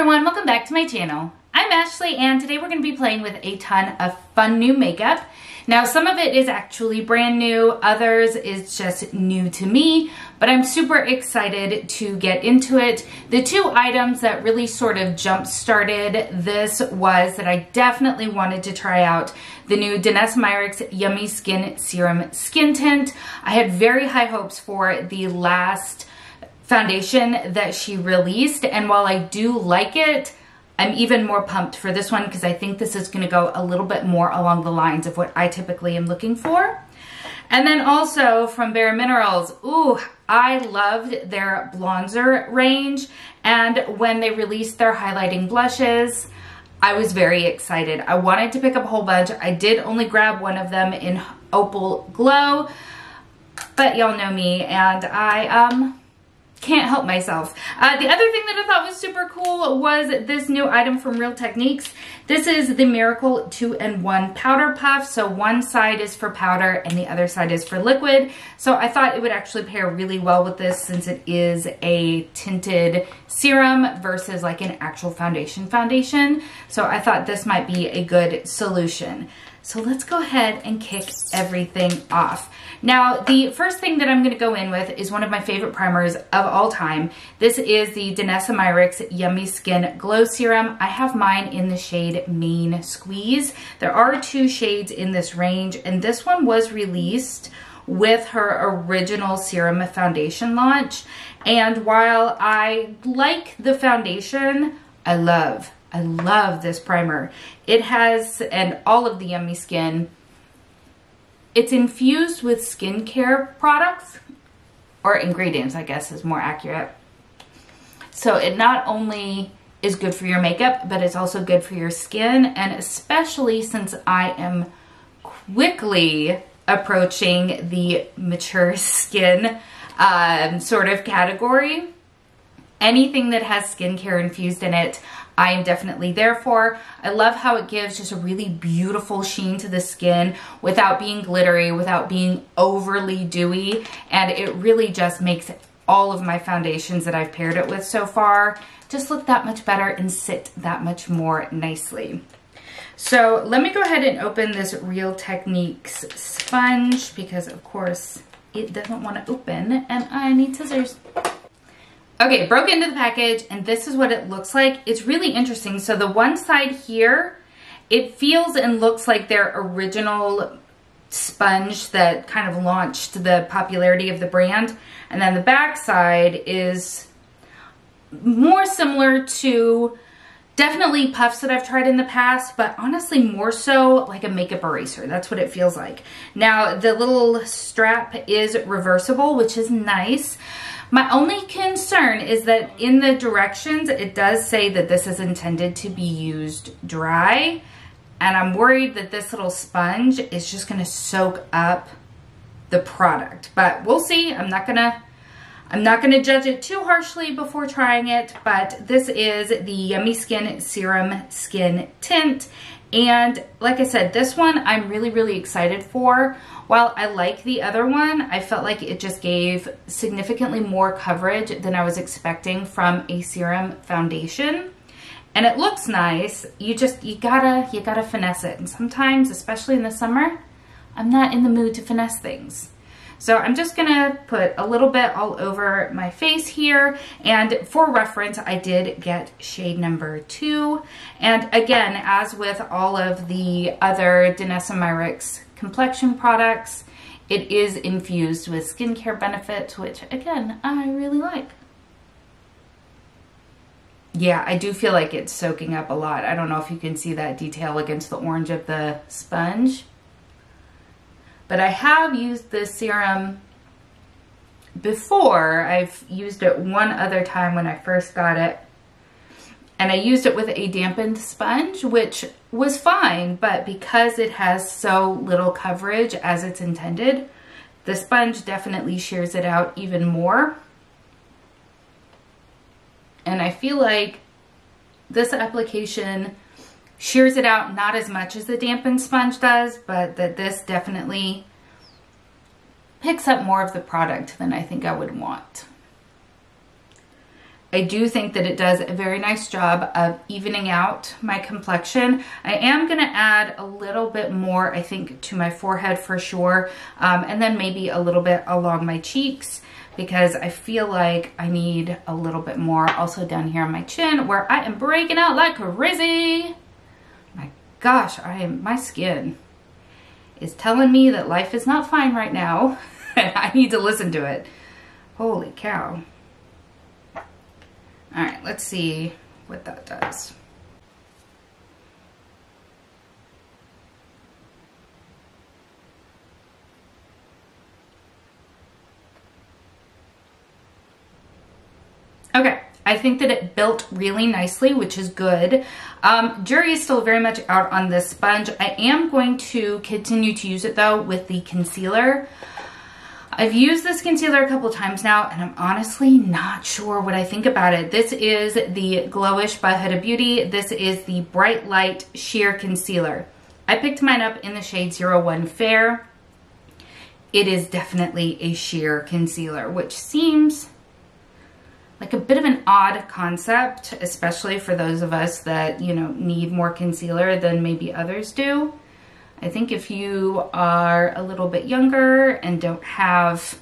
everyone, welcome back to my channel. I'm Ashley and today we're going to be playing with a ton of fun new makeup. Now some of it is actually brand new, others is just new to me, but I'm super excited to get into it. The two items that really sort of jump started this was that I definitely wanted to try out the new Danessa Myricks Yummy Skin Serum Skin Tint. I had very high hopes for the last foundation that she released, and while I do like it, I'm even more pumped for this one because I think this is going to go a little bit more along the lines of what I typically am looking for. And then also from Bare Minerals, ooh, I loved their bronzer range, and when they released their highlighting blushes, I was very excited. I wanted to pick up a whole bunch. I did only grab one of them in Opal Glow, but y'all know me and I can't help myself. The other thing that I thought was super cool was this new item from Real Techniques. This is the Miracle 2-in-1 Powder Puff. So one side is for powder and the other side is for liquid. So I thought it would actually pair really well with this since it is a tinted serum versus like an actual foundation. So I thought this might be a good solution. So let's go ahead and kick everything off. Now, the first thing that I'm going to go in with is one of my favorite primers of all time. This is the Danessa Myricks Yummy Skin Glow Serum. I have mine in the shade Main Squeeze. There are two shades in this range, and this one was released with her original serum foundation launch. And while I like the foundation, I love this primer. It has, and all of the Yummy Skin, it's infused with skincare products, or ingredients, I guess is more accurate. So it not only is good for your makeup, but it's also good for your skin, and especially since I am quickly approaching the mature skin sort of category, anything that has skincare infused in it, I am definitely there for. I love how it gives just a really beautiful sheen to the skin without being glittery, without being overly dewy, and it really just makes all of my foundations that I've paired it with so far just look that much better and sit that much more nicely. So let me go ahead and open this Real Techniques sponge because of course it doesn't want to open and I need scissors. Okay, broke into the package and this is what it looks like. It's really interesting. So the one side here, it feels and looks like their original sponge that kind of launched the popularity of the brand. And then the back side is more similar to definitely puffs that I've tried in the past, but honestly more so like a makeup eraser. That's what it feels like. Now the little strap is reversible, which is nice. My only concern is that in the directions, it does say that this is intended to be used dry. And I'm worried that this little sponge is just going to soak up the product. But we'll see. I'm not gonna judge it too harshly before trying it. But this is the Yummy Skin Serum Skin Tint. And like I said, this one I'm really, really excited for. While I like the other one, I felt like it just gave significantly more coverage than I was expecting from a serum foundation. And it looks nice. You gotta finesse it. And sometimes, especially in the summer, I'm not in the mood to finesse things. So I'm just gonna put a little bit all over my face here. And for reference, I did get shade number 2. And again, as with all of the other Danessa Myricks complexion products, it is infused with skincare benefits, which again, I really like. Yeah, I do feel like it's soaking up a lot. I don't know if you can see that detail against the orange of the sponge. But I have used this serum before. I've used it one other time when I first got it. And I used it with a dampened sponge, which was fine, but because it has so little coverage as it's intended, the sponge definitely shears it out even more. And I feel like this application shears it out not as much as the dampened sponge does, but that this definitely picks up more of the product than I think I would want. I do think that it does a very nice job of evening out my complexion. I am gonna add a little bit more, I think, to my forehead for sure, and then maybe a little bit along my cheeks, because I feel like I need a little bit more also down here on my chin where I am breaking out like crazy. My gosh, my skin is telling me that life is not fine right now and I need to listen to it. Holy cow. All right, let's see what that does. Okay, I think that it built really nicely, which is good. Jury is still very much out on this sponge. I am going to continue to use it though with the concealer. I've used this concealer a couple times now, and I'm honestly not sure what I think about it. This is the Glowish by Huda Beauty. This is the Bright Light Sheer Concealer. I picked mine up in the shade 01 Fair. It is definitely a sheer concealer, which seems like a bit of an odd concept, especially for those of us that, you know, need more concealer than maybe others do. I think if you are a little bit younger and don't have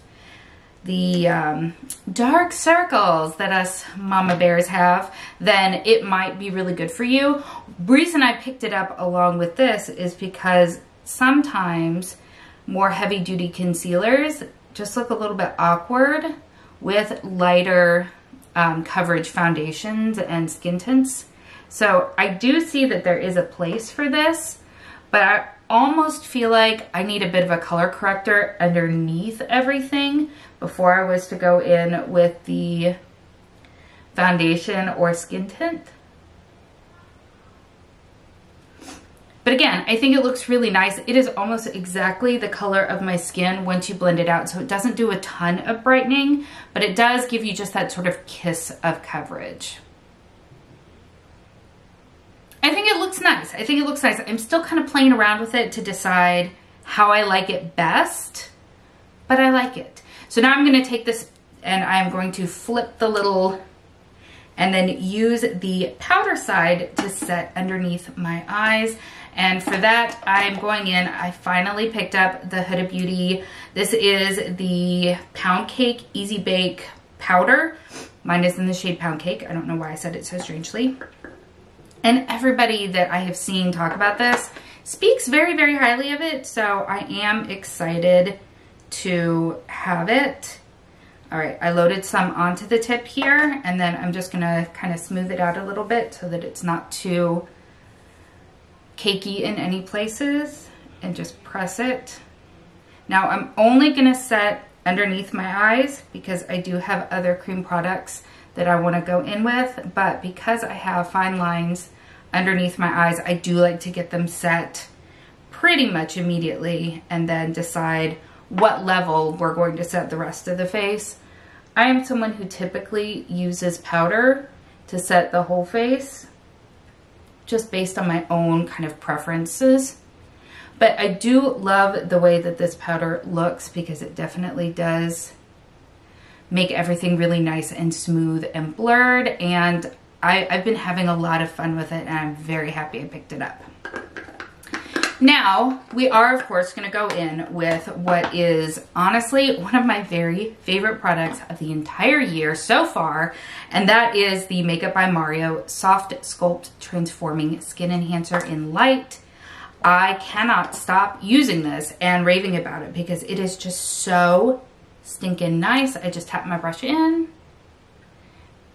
the dark circles that us mama bears have, then it might be really good for you. Reason I picked it up along with this is because sometimes more heavy duty concealers just look a little bit awkward with lighter coverage foundations and skin tints. So I do see that there is a place for this, but I almost feel like I need a bit of a color corrector underneath everything before I was to go in with the foundation or skin tint. But again, I think it looks really nice. It is almost exactly the color of my skin once you blend it out. So it doesn't do a ton of brightening, but it does give you just that sort of kiss of coverage. I think it looks nice. I think it looks nice. I'm still kind of playing around with it to decide how I like it best, but I like it. So now I'm going to take this and I'm going to flip the little and then use the powder side to set underneath my eyes. And for that, I'm going in, I finally picked up the Huda Beauty. This is the Pound Cake Easy Bake Powder. Mine is in the shade Pound Cake. I don't know why I said it so strangely. And everybody that I have seen talk about this speaks very, very highly of it. So I am excited to have it. All right, I loaded some onto the tip here, and then I'm just gonna kind of smooth it out a little bit so that it's not too cakey in any places, and just press it. Now I'm only gonna set underneath my eyes because I do have other cream products that I wanna go in with, but because I have fine lines underneath my eyes, I do like to get them set pretty much immediately and then decide what level we're going to set the rest of the face. I am someone who typically uses powder to set the whole face, just based on my own kind of preferences. But I do love the way that this powder looks because it definitely does make everything really nice and smooth and blurred. And I've been having a lot of fun with it, and I'm very happy I picked it up. Now, we are, of course, going to go in with what is honestly one of my very favorite products of the entire year so far, and that is the Makeup by Mario Soft Sculpt Transforming Skin Enhancer in Light. I cannot stop using this and raving about it because it is just so stinking nice. I just tap my brush in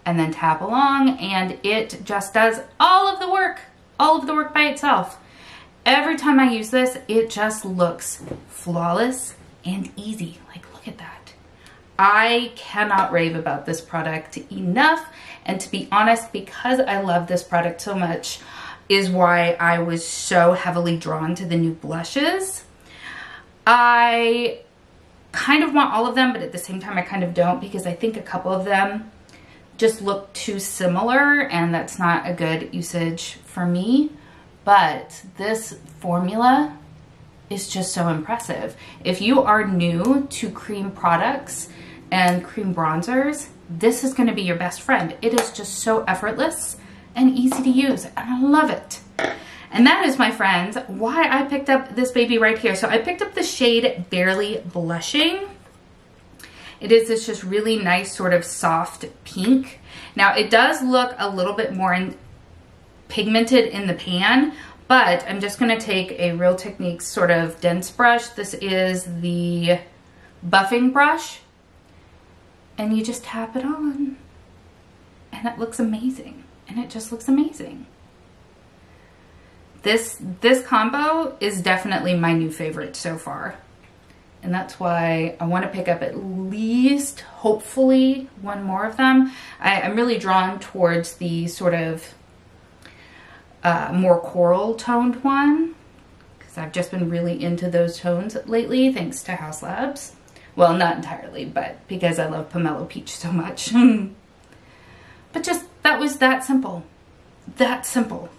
and then tap along, and it just does all of the work by itself. Every time I use this, it just looks flawless and easy. Like, look at that. I cannot rave about this product enough. And to be honest, because I love this product so much is why I was so heavily drawn to the new blushes. I kind of want all of them, but at the same time I kind of don't, because I think a couple of them just look too similar, and that's not a good usage for me. But this formula is just so impressive. If you are new to cream products and cream bronzers, this is gonna be your best friend. It is just so effortless and easy to use, and I love it. And that is, my friends, why I picked up this baby right here. So I picked up the shade Barely Blushing. It is this just really nice sort of soft pink. Now it does look a little bit more pigmented in the pan, but I'm just gonna take a Real Techniques sort of dense brush. This is the buffing brush, and you just tap it on, and it looks amazing. And it just looks amazing. This combo is definitely my new favorite so far. And that's why I want to pick up at least, hopefully, one more of them. I'm really drawn towards the sort of more coral toned one, because I've just been really into those tones lately, thanks to House Labs. Well, not entirely, but because I love Pomelo Peach so much. But just, that was that simple. That simple.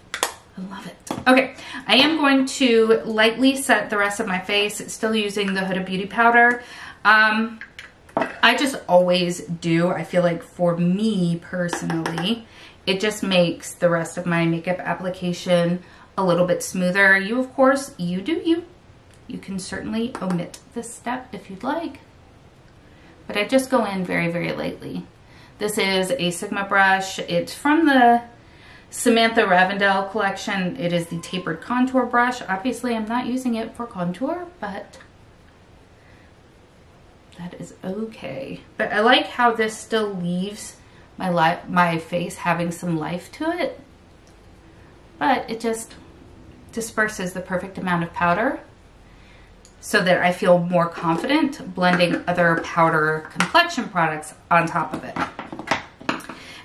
I love it. Okay, I am going to lightly set the rest of my face, still using the Huda Beauty powder. I just always do. I feel like for me personally, it just makes the rest of my makeup application a little bit smoother. You, of course, you do you. You can certainly omit this step if you'd like. But I just go in very, very lightly. This is a Sigma brush. It's from the Samantha Ravendell collection. It is the tapered contour brush. Obviously, I'm not using it for contour, but that is okay. But I like how this still leaves my face having some life to it, but it just disperses the perfect amount of powder so that I feel more confident blending other powder complexion products on top of it.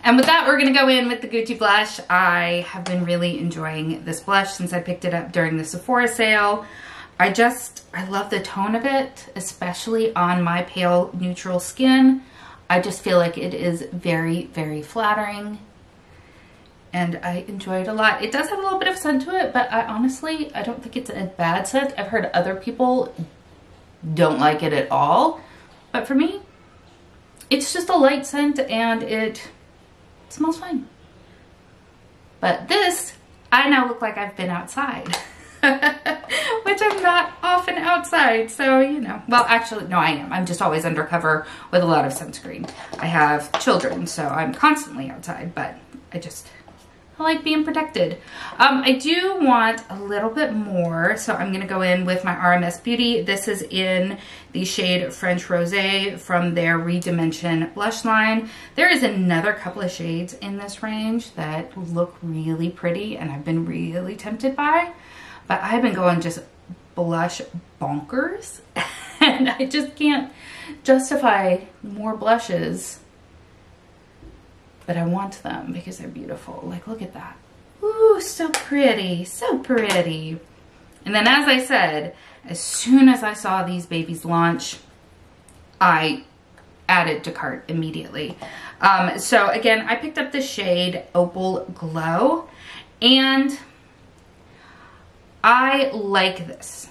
And with that, we're gonna go in with the Gucci blush. I have been really enjoying this blush since I picked it up during the Sephora sale. I love the tone of it, especially on my pale neutral skin. I just feel like it is very, very flattering, and I enjoy it a lot. It does have a little bit of scent to it, but I honestly don't think it's a bad scent. I've heard other people don't like it at all, but for me, it's just a light scent, and it smells fine. But this, I now look like I've been outside, which I'm not often outside, so you know. Well, actually, no, I am. I'm just always undercover with a lot of sunscreen. I have children, so I'm constantly outside, but I like being protected. I do want a little bit more, so I'm gonna go in with my RMS Beauty. This is in the shade French Rosé from their Redimension blush line. There is another couple of shades in this range that look really pretty and I've been really tempted by, but I've been going just blush bonkers and I just can't justify more blushes. But I want them because they're beautiful. Like, look at that. Ooh, so pretty, so pretty. And then, as I said, as soon as I saw these babies launch, I added to cart immediately. So again, I picked up the shade Opal Glow, and I like this.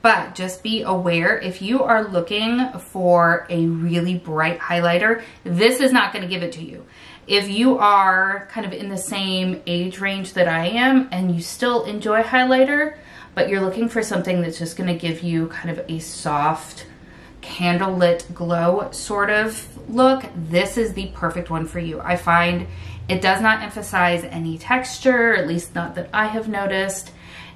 But just be aware, if you are looking for a really bright highlighter, this is not going to give it to you. If you are kind of in the same age range that I am and you still enjoy highlighter, but you're looking for something that's just going to give you kind of a soft candlelit glow sort of look, this is the perfect one for you. I find it does not emphasize any texture, at least not that I have noticed.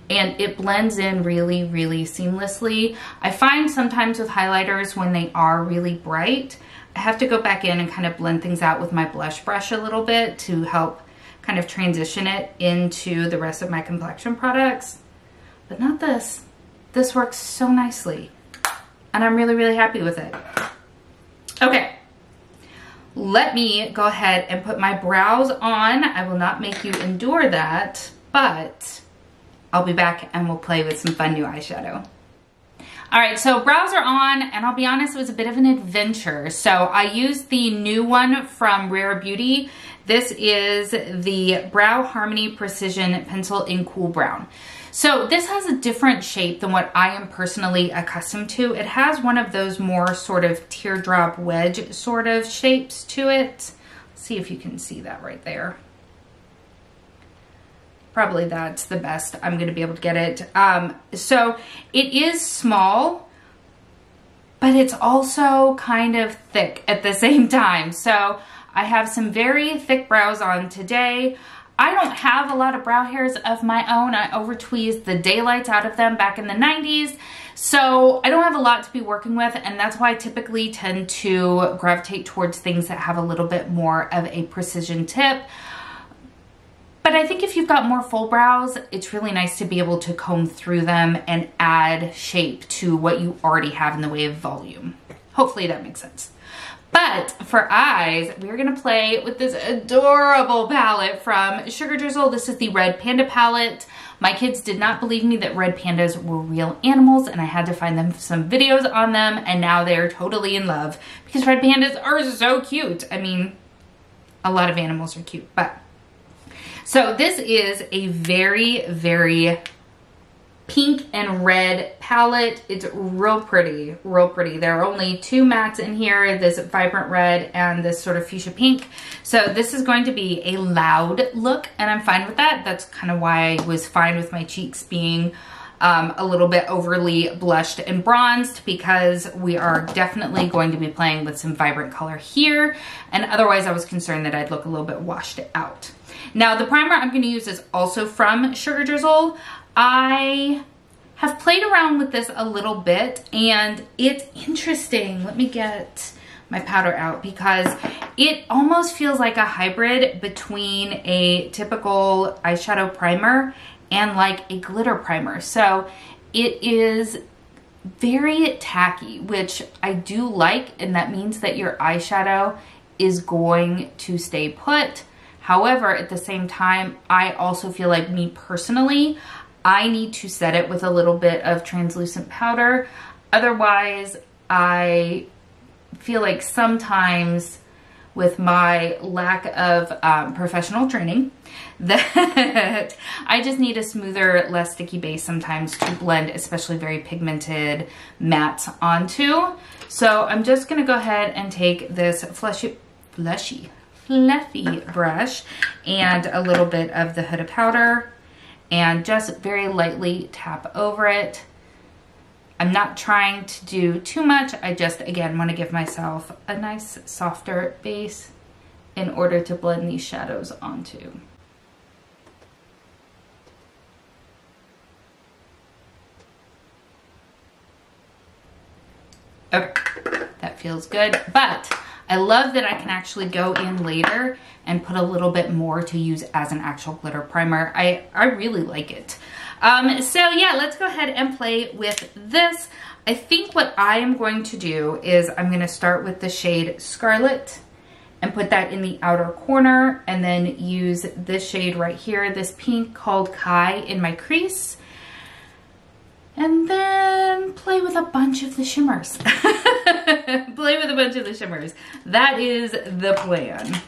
And it blends in really, really seamlessly. I find sometimes with highlighters when they are really bright, I have to go back in and kind of blend things out with my blush brush a little bit to help kind of transition it into the rest of my complexion products. But not this. This works so nicely. And I'm really, really happy with it. Okay. Let me go ahead and put my brows on. I will not make you endure that, but I'll be back and we'll play with some fun new eyeshadow. All right, so brows are on, and I'll be honest, it was a bit of an adventure. So I used the new one from Rare Beauty. This is the Brow Harmony Precision Pencil in Cool Brown. So this has a different shape than what I am personally accustomed to. It has one of those more sort of teardrop wedge sort of shapes to it. Let's see if you can see that right there. Probably that's the best I'm going to be able to get it. So it is small, but it's also kind of thick at the same time. So I have some very thick brows on today. I don't have a lot of brow hairs of my own. I over-tweezed the daylights out of them back in the 90s. So I don't have a lot to be working with, and that's why I typically tend to gravitate towards things that have a little bit more of a precision tip. But I think if you've got more full brows, it's really nice to be able to comb through them and add shape to what you already have in the way of volume. Hopefully that makes sense. But for eyes, we're gonna play with this adorable palette from Sugar Drizzle. This is the Red Panda palette. My kids did not believe me that red pandas were real animals, and I had to find them some videos on them, and now they're totally in love because red pandas are so cute. I mean, a lot of animals are cute, but. So this is a very, very pink and red palette. It's real pretty, real pretty. There are only two mattes in here, this vibrant red and this sort of fuchsia pink. So this is going to be a loud look, and I'm fine with that. That's kind of why I was fine with my cheeks being a little bit overly blushed and bronzed, because we are definitely going to be playing with some vibrant color here, and otherwise I was concerned that I'd look a little bit washed out. Now the primer I'm going to use is also from Sugar Drizzle. I have played around with this a little bit, and it's interesting. Let me get my powder out, because it almost feels like a hybrid between a typical eyeshadow primer and like a glitter primer. So it is very tacky, which I do like, and that means that your eyeshadow is going to stay put. However, at the same time, I also feel like, me personally, I need to set it with a little bit of translucent powder. Otherwise, I feel like sometimes with my lack of professional training, that I just need a smoother, less sticky base sometimes to blend, especially very pigmented mattes onto. So I'm just gonna go ahead and take this fluffy brush and a little bit of the Huda powder and just very lightly tap over it. I'm not trying to do too much. I just, again, want to give myself a nice softer base in order to blend these shadows onto. Okay, that feels good, but I love that I can actually go in later and put a little bit more to use as an actual glitter primer. I really like it. So yeah, let's go ahead and play with this. I think what I am going to do is I'm going to start with the shade Scarlet and put that in the outer corner, and then use this shade right here, this pink called Kai, in my crease. And then play with a bunch of the shimmers. Play with a bunch of the shimmers. That is the plan.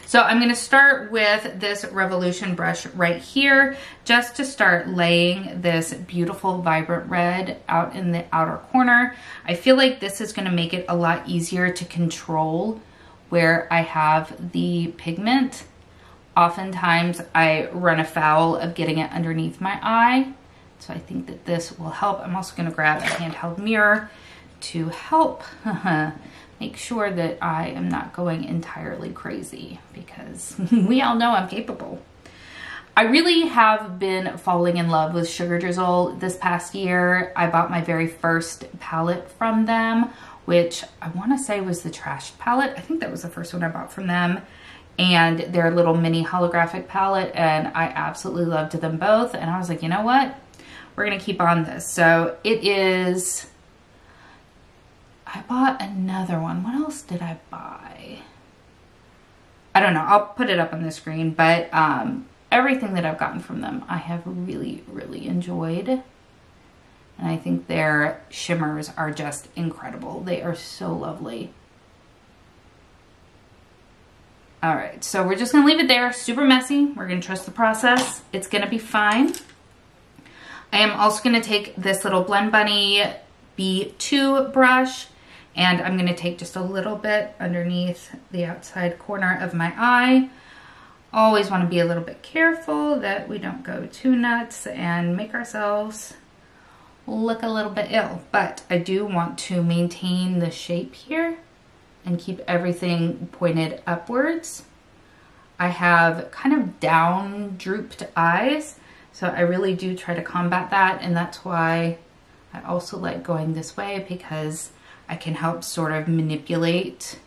So I'm going to start with this Revolution brush right here, just to start laying this beautiful vibrant red out in the outer corner. I feel like this is going to make it a lot easier to control where I have the pigment. Oftentimes I run afoul of getting it underneath my eye. So I think that this will help. I'm also going to grab a handheld mirror to help make sure that I am not going entirely crazy, because we all know I'm capable. I really have been falling in love with Sugar Drizzle this past year. I bought my very first palette from them, which I want to say was the Trashed palette. I think that was the first one I bought from them. And their little mini holographic palette, and I absolutely loved them both. And I was like, you know what? We're going to keep on this. So it is, I bought another one. What else did I buy? I don't know. I'll put it up on the screen, but everything that I've gotten from them, I have really, really enjoyed. And I think their shimmers are just incredible. They are so lovely. All right, so we're just gonna leave it there, super messy. We're gonna trust the process. It's gonna be fine. I am also gonna take this little Blend Bunny B2 brush, and I'm gonna take just a little bit underneath the outside corner of my eye. Always wanna be a little bit careful that we don't go too nuts and make ourselves look a little bit ill, but I do want to maintain the shape here and keep everything pointed upwards. I have kind of down drooped eyes, so I really do try to combat that, and that's why I also like going this way, because I can help sort of manipulate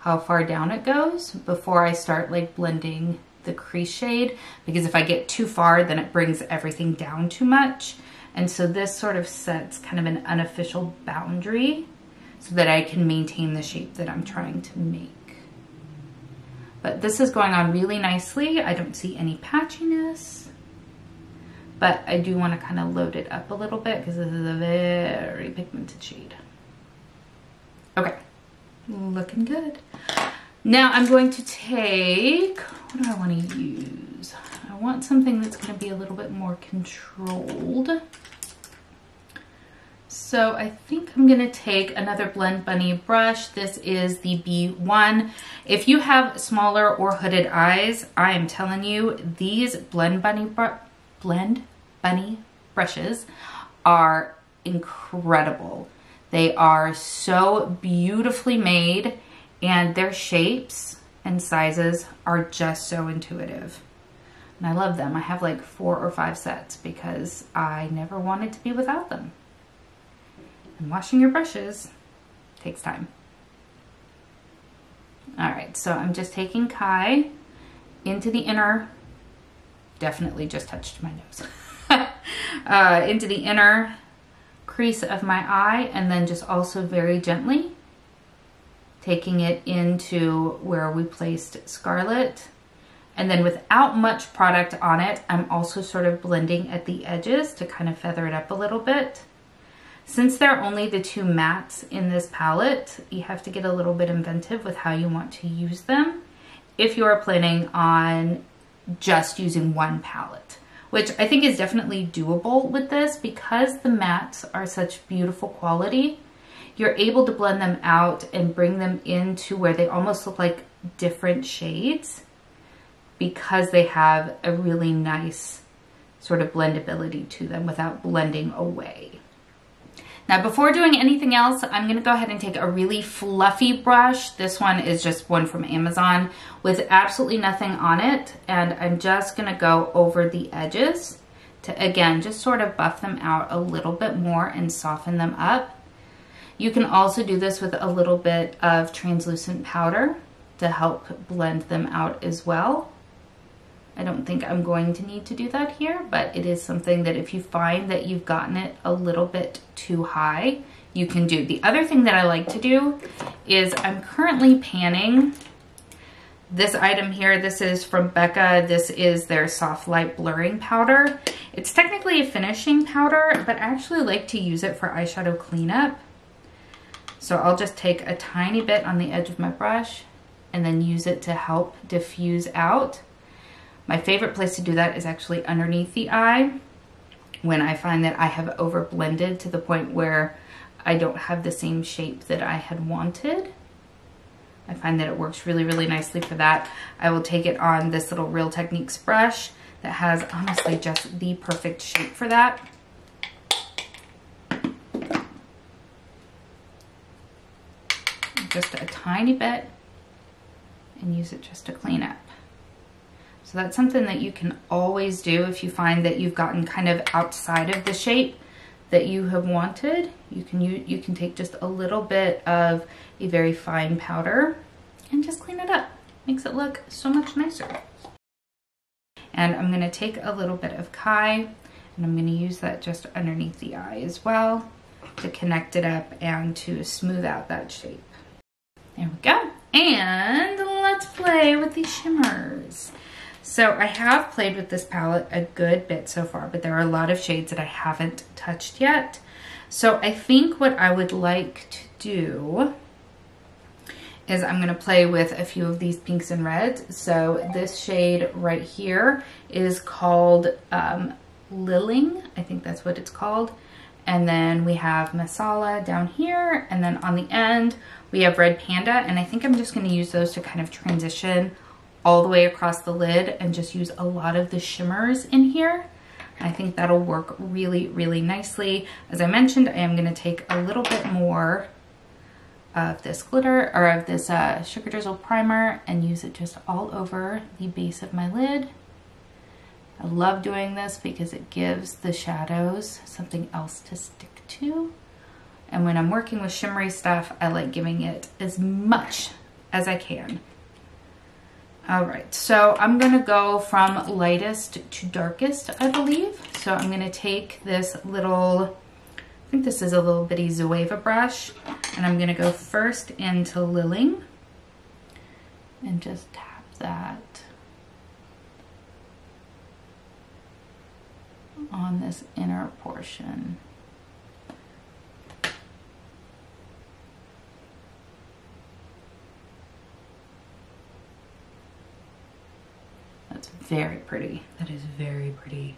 how far down it goes before I start like blending the crease shade, because if I get too far then it brings everything down too much. And so this sort of sets kind of an unofficial boundary so that I can maintain the shape that I'm trying to make. But this is going on really nicely. I don't see any patchiness, but I do want to kind of load it up a little bit because this is a very pigmented shade. Okay, looking good. Now I'm going to take, what do I want to use? I want something that's going to be a little bit more controlled. So I think I'm going to take another Blend Bunny brush. This is the B1. If you have smaller or hooded eyes, I am telling you, these Blend Bunny brushes are incredible. They are so beautifully made, and their shapes and sizes are just so intuitive. And I love them. I have like 4 or 5 sets because I never wanted to be without them. And washing your brushes takes time. All right, so I'm just taking Kai into the inner, definitely just touched my nose, into the inner crease of my eye, and then just also very gently taking it into where we placed Scarlet. And then without much product on it, I'm also sort of blending at the edges to kind of feather it up a little bit. Since there are only the 2 mattes in this palette, you have to get a little bit inventive with how you want to use them if you are planning on just using one palette, which I think is definitely doable with this because the mattes are such beautiful quality. You're able to blend them out and bring them into where they almost look like different shades because they have a really nice sort of blendability to them without blending away. Now, before doing anything else, I'm going to go ahead and take a really fluffy brush. This one is just one from Amazon with absolutely nothing on it. And I'm just going to go over the edges to, again, just sort of buff them out a little bit more and soften them up. You can also do this with a little bit of translucent powder to help blend them out as well. I don't think I'm going to need to do that here, but it is something that if you find that you've gotten it a little bit too high, you can do. The other thing that I like to do is I'm currently panning this item here. This is from Becca. This is their soft light blurring powder. It's technically a finishing powder, but I actually like to use it for eyeshadow cleanup. So I'll just take a tiny bit on the edge of my brush and then use it to help diffuse out. My favorite place to do that is actually underneath the eye when I find that I have over blended to the point where I don't have the same shape that I had wanted. I find that it works really, really nicely for that. I will take it on this little Real Techniques brush that has honestly just the perfect shape for that. Just a tiny bit and use it just to clean up. So that's something that you can always do if you find that you've gotten kind of outside of the shape that you have wanted. You can take just a little bit of a very fine powder and just clean it up. Makes it look so much nicer. And I'm going to take a little bit of Kai and I'm going to use that just underneath the eye as well to connect it up and to smooth out that shape. There we go. And let's play with these shimmers. So I have played with this palette a good bit so far, but there are a lot of shades that I haven't touched yet. So I think what I would like to do is I'm gonna play with a few of these pinks and reds. So this shade right here is called Lilling, I think that's what it's called. And then we have Masala down here, and then on the end we have Red Panda, and I think I'm just gonna use those to kind of transition all the way across the lid and just use a lot of the shimmers in here. I think that'll work really, really nicely. As I mentioned, I am gonna take a little bit more of this glitter, or of this Sugar Drizzle primer, and use it just all over the base of my lid. I love doing this because it gives the shadows something else to stick to. And when I'm working with shimmery stuff, I like giving it as much as I can. All right, so I'm gonna go from lightest to darkest, I believe. So I'm gonna take this little, I think this is a little bitty Zoeva brush, and I'm gonna go first into Lilling and just tap that on this inner portion. That's very pretty. That is very pretty.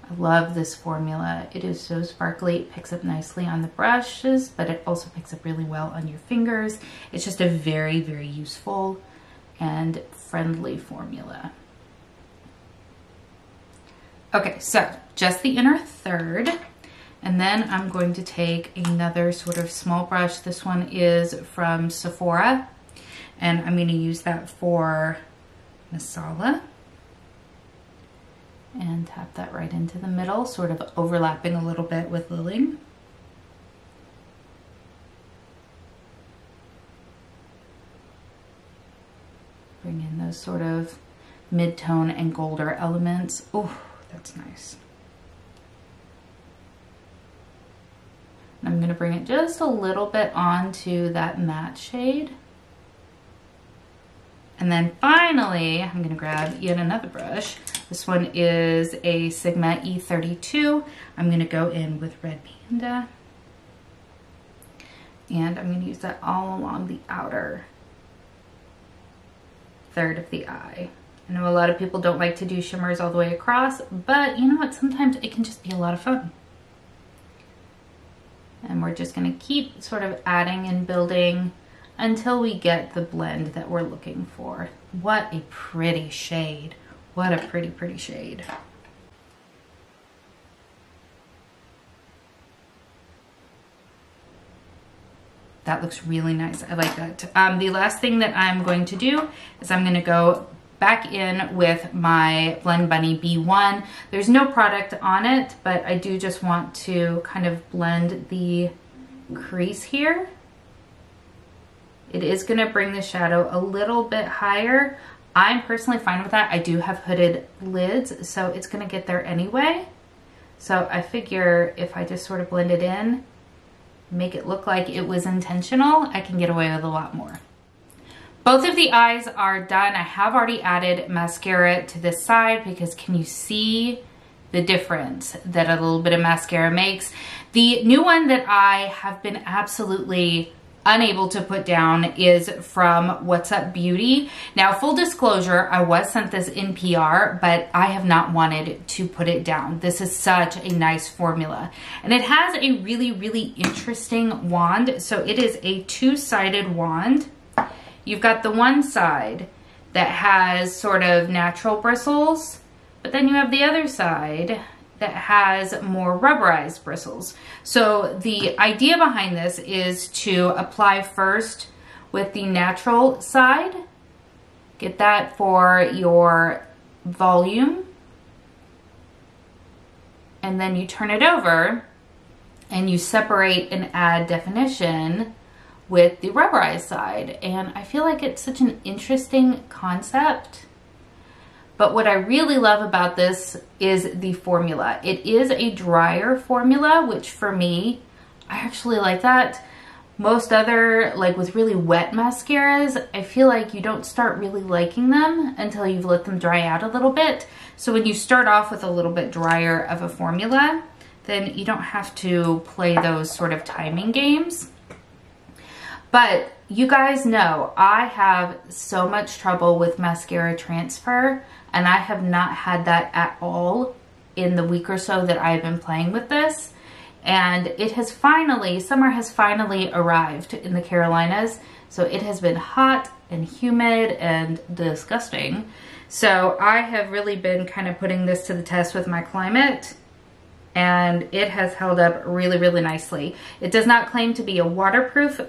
I love this formula. It is so sparkly. It picks up nicely on the brushes, but it also picks up really well on your fingers. It's just a very, very useful and friendly formula. Okay, so just the inner third, and then I'm going to take another sort of small brush. This one is from Sephora, and I'm going to use that for Masala. And tap that right into the middle, sort of overlapping a little bit with Lilling. Bring in those sort of mid-tone and golder elements. Oh, that's nice. And I'm gonna bring it just a little bit onto that matte shade. And then finally, I'm gonna grab yet another brush. This one is a Sigma E32. I'm gonna go in with Red Panda. And I'm gonna use that all along the outer third of the eye. I know a lot of people don't like to do shimmers all the way across, but you know what? Sometimes it can just be a lot of fun. And we're just gonna keep sort of adding and building until we get the blend that we're looking for. What a pretty shade. What a pretty, pretty shade. That looks really nice. I like that. The last thing that I'm going to do is I'm going to go back in with my Blend Bunny B1. There's no product on it, but I do just want to kind of blend the crease here. It is going to bring the shadow a little bit higher. I'm personally fine with that. I do have hooded lids, so it's going to get there anyway. So I figure if I just sort of blend it in, make it look like it was intentional, I can get away with a lot more. Both of the eyes are done. I have already added mascara to this side because can you see the difference that a little bit of mascara makes? The new one that I have been absolutely unable to put down is from What's Up Beauty. Now, full disclosure, I was sent this in PR, but I have not wanted to put it down. This is such a nice formula. And it has a really, really interesting wand. So it is a two-sided wand. You've got the one side that has sort of natural bristles, but then you have the other side that has more rubberized bristles. So the idea behind this is to apply first with the natural side, get that for your volume, and then you turn it over and you separate and add definition with the rubberized side. And I feel like it's such an interesting concept. But what I really love about this is the formula. It is a drier formula, which for me, I actually like that. Most other, like with really wet mascaras, I feel like you don't start really liking them until you've let them dry out a little bit. So when you start off with a little bit drier of a formula, then you don't have to play those sort of timing games. But you guys know I have so much trouble with mascara transfer, and I have not had that at all in the week or so that I've been playing with this. And it has finally, summer has finally arrived in the Carolinas. So it has been hot and humid and disgusting. So I have really been kind of putting this to the test with my climate, and it has held up really, really nicely. It does not claim to be a waterproof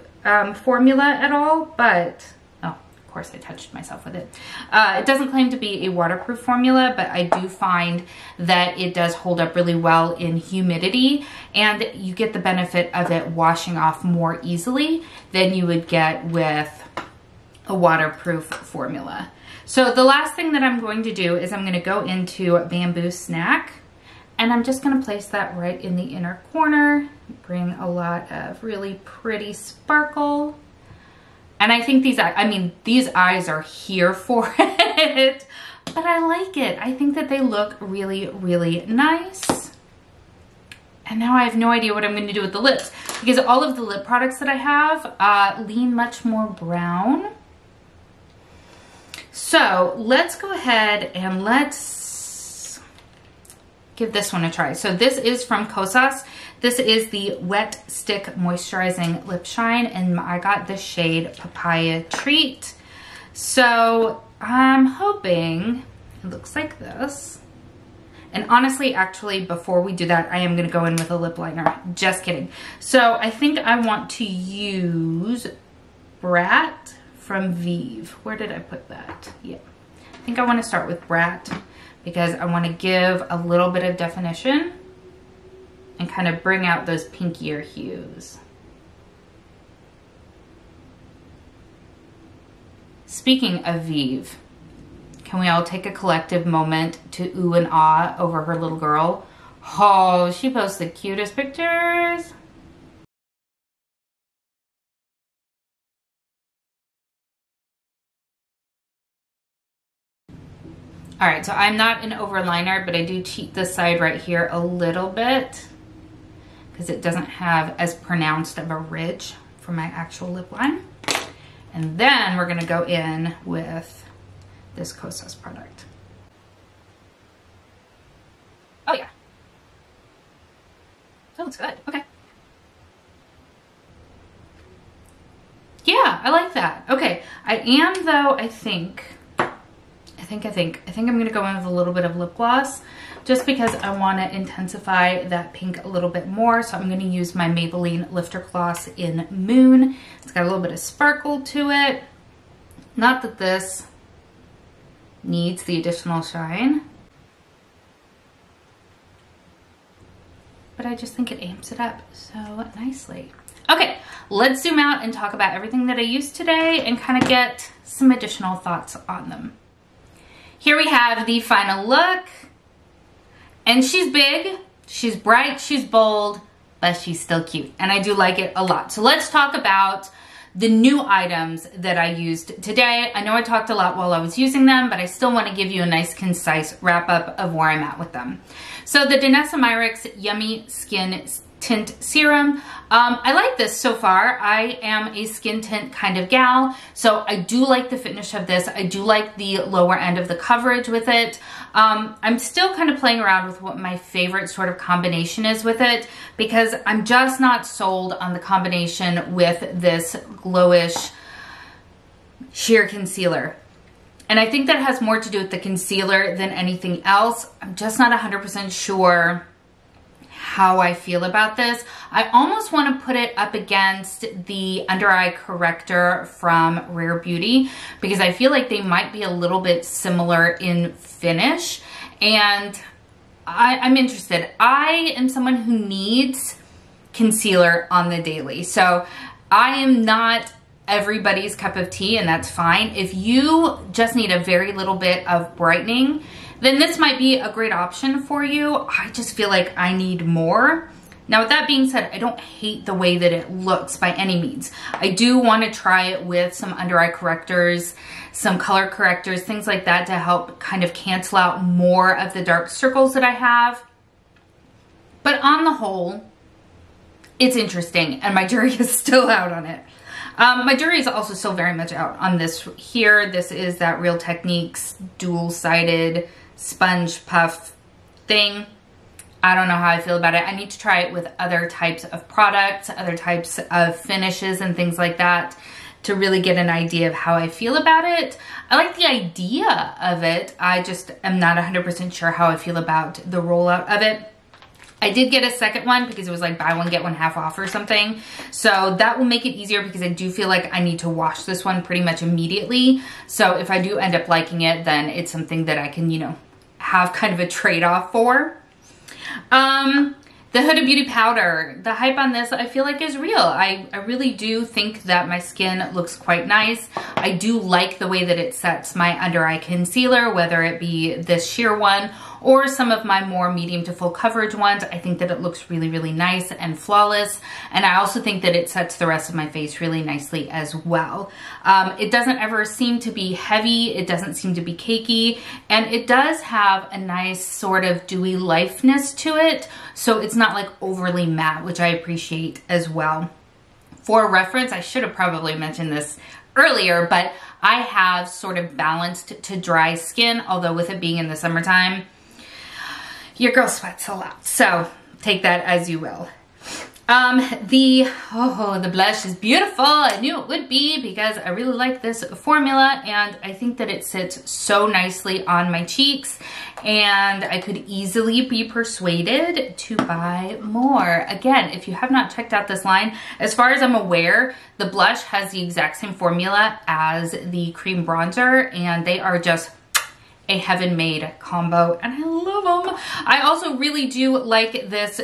formula at all, but, oh, of course I touched myself with it. It doesn't claim to be a waterproof formula, but I do find that it does hold up really well in humidity, and you get the benefit of it washing off more easily than you would get with a waterproof formula. So the last thing that I'm going to do is I'm going to go into Bamboo Snack, and I'm just going to place that right in the inner corner, bring a lot of really pretty sparkle. And I think these eyes are here for it, but I like it. I think that they look really, really nice. And now I have no idea what I'm going to do with the lips, because all of the lip products that I have lean much more brown. So let's go ahead and let's give this one a try. So this is from Kosas. This is the Wet Stick Moisturizing Lip Shine, and I got the shade Papaya Treat. So I'm hoping it looks like this. And honestly, actually, before we do that, I am going to go in with a lip liner. Just kidding. So I think I want to use Brat from Vive. Where did I put that? Yeah. I think I want to start with Brat because I want to give a little bit of definition and kind of bring out those pinkier hues. Speaking of Vive, can we all take a collective moment to ooh and ah over her little girl? Oh, she posts the cutest pictures. All right, so I'm not an overliner, but I do cheat this side right here a little bit because it doesn't have as pronounced of a ridge for my actual lip line. And then we're gonna go in with this Kosas product. Oh yeah. That looks good, okay. Yeah, I like that. Okay, I am though, I think I'm gonna go in with a little bit of lip gloss just because I wanna intensify that pink a little bit more. So I'm gonna use my Maybelline Lifter Gloss in Moon. It's got a little bit of sparkle to it. Not that this needs the additional shine, but I just think it amps it up so nicely. Okay, let's zoom out and talk about everything that I used today and kind of get some additional thoughts on them. Here we have the final look, and she's big, she's bright, she's bold, but she's still cute, and I do like it a lot. So let's talk about the new items that I used today. I know I talked a lot while I was using them, but I still want to give you a nice concise wrap up of where I'm at with them. So the Danessa Myricks Yummy Skin Tint Serum. I like this so far. I am a skin tint kind of gal, so I do like the finish of this. I do like the lower end of the coverage with it. I'm still kind of playing around with what my favorite sort of combination is with it because I'm just not sold on the combination with this glowish sheer concealer. And I think that has more to do with the concealer than anything else. I'm just not 100% sure how I feel about this. I almost want to put it up against the under eye corrector from Rare Beauty because I feel like they might be a little bit similar in finish, and I'm interested. I am someone who needs concealer on the daily, so I am not everybody's cup of tea, and that's fine. If you just need a very little bit of brightening, then this might be a great option for you. I just feel like I need more. Now, with that being said, I don't hate the way that it looks by any means. I do want to try it with some under eye correctors, some color correctors, things like that to help kind of cancel out more of the dark circles that I have. But on the whole, it's interesting, and my jury is still out on it. My jury is also still very much out on this here. This is that Real Techniques dual-sided sponge puff thing. I don't know how I feel about it. I need to try it with other types of products, other types of finishes and things like that to really get an idea of how I feel about it. I like the idea of it. I just am not 100% sure how I feel about the rollout of it. I did get a second one because it was like buy one, get one half off or something. So that will make it easier because I do feel like I need to wash this one pretty much immediately. So if I do end up liking it, then it's something that I can, you know, have kind of a trade-off for. The Huda Beauty powder, the hype on this I feel like is real. I really do think that my skin looks quite nice. I do like the way that it sets my under eye concealer, whether it be this sheer one or some of my more medium to full coverage ones. I think that it looks really, really nice and flawless. And I also think that it sets the rest of my face really nicely as well. It doesn't ever seem to be heavy. It doesn't seem to be cakey. And it does have a nice sort of dewy lifeness to it. So it's not like overly matte, which I appreciate as well. For reference, I should have probably mentioned this earlier, but I have sort of balanced to dry skin, although with it being in the summertime, your girl sweats a lot. So take that as you will. The blush is beautiful. I knew it would be because I really like this formula and I think that it sits so nicely on my cheeks and I could easily be persuaded to buy more. Again, if you have not checked out this line, as far as I'm aware, the blush has the exact same formula as the cream bronzer and they are just a heaven-made combo and I love them. I also really do like this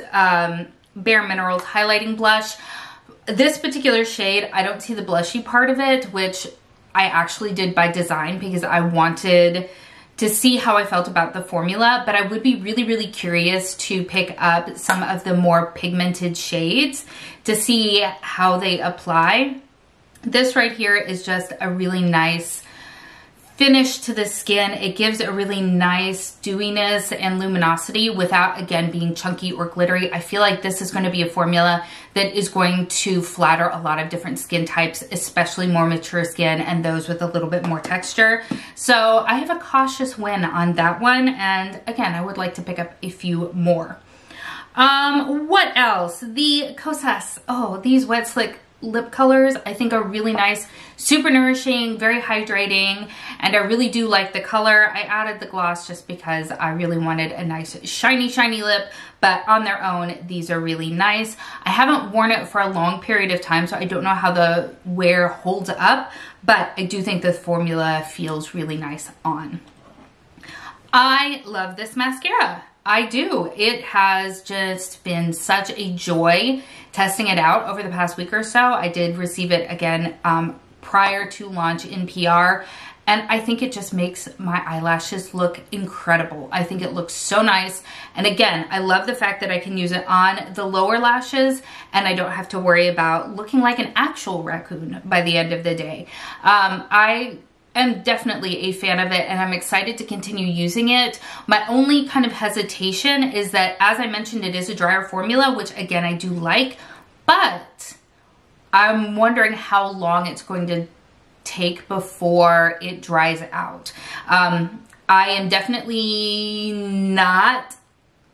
Bare Minerals highlighting blush. This particular shade, I don't see the blushy part of it, which I actually did by design because I wanted to see how I felt about the formula, but I would be really, really curious to pick up some of the more pigmented shades to see how they apply. This right here is just a really nice finish to the skin. It gives a really nice dewiness and luminosity without, again, being chunky or glittery. I feel like this is going to be a formula that is going to flatter a lot of different skin types, especially more mature skin and those with a little bit more texture. So I have a cautious win on that one. And again, I would like to pick up a few more. What else? The Kosas. Oh, these Wet Slick lip colors I think are really nice, super nourishing, very hydrating, and I really do like the color. I added the gloss just because I really wanted a nice shiny lip, but on their own these are really nice. I haven't worn it for a long period of time, so I don't know how the wear holds up, but I do think the formula feels really nice on. I love this mascara. I do. It has just been such a joy testing it out over the past week or so. I did receive it again prior to launch in PR, and I think it just makes my eyelashes look incredible. I think it looks so nice, and again, I love the fact that I can use it on the lower lashes and I don't have to worry about looking like an actual raccoon by the end of the day. I'm definitely a fan of it and I'm excited to continue using it. My only kind of hesitation is that, as I mentioned, it is a drier formula, which again I do like, but I'm wondering how long it's going to take before it dries out. I am definitely not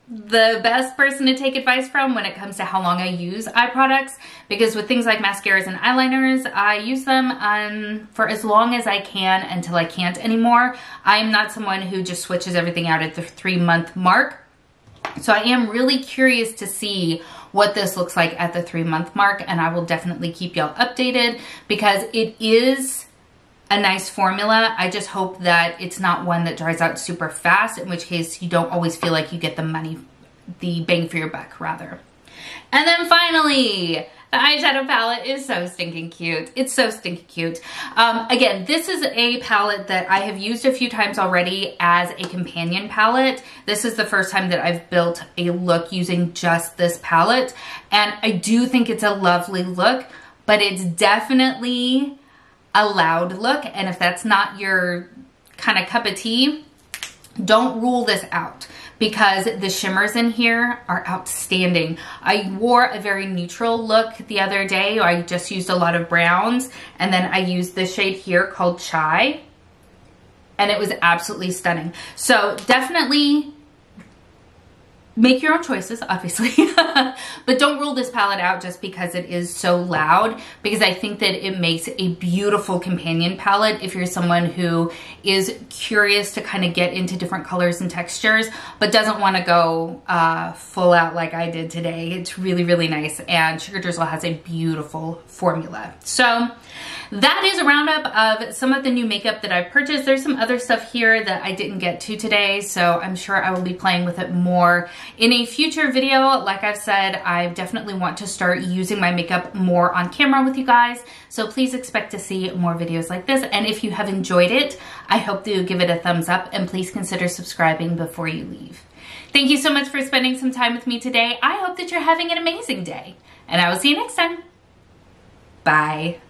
the best person to take advice from when it comes to how long I use eye products, because with things like mascaras and eyeliners, I use them for as long as I can until I can't anymore. I'm not someone who just switches everything out at the 3-month mark. So I am really curious to see what this looks like at the 3-month mark, and I will definitely keep y'all updated because it is a nice formula. I just hope that it's not one that dries out super fast, in which case you don't always feel like you get the bang for your buck rather. And then finally, the eyeshadow palette is so stinking cute. It's so stinking cute. Again, this is a palette that I have used a few times already as a companion palette. This is the first time that I've built a look using just this palette. And I do think it's a lovely look, but it's definitely a loud look, and if that's not your kind of cup of tea, don't rule this out, because the shimmers in here are outstanding. I wore a very neutral look the other day. I just used a lot of browns, and then I used this shade here called Chai, and it was absolutely stunning. So definitely make your own choices, obviously, but don't rule this palette out just because it is so loud, because I think that it makes a beautiful companion palette if you're someone who is curious to kind of get into different colors and textures, but doesn't want to go full out like I did today. It's really, really nice, and Sugar Drizzle has a beautiful formula. So that is a roundup of some of the new makeup that I've purchased. There's some other stuff here that I didn't get to today, so I'm sure I will be playing with it more in a future video. Like I've said, I definitely want to start using my makeup more on camera with you guys, so please expect to see more videos like this. And if you have enjoyed it, I hope that you give it a thumbs up, and please consider subscribing before you leave. Thank you so much for spending some time with me today. I hope that you're having an amazing day, and I will see you next time. Bye.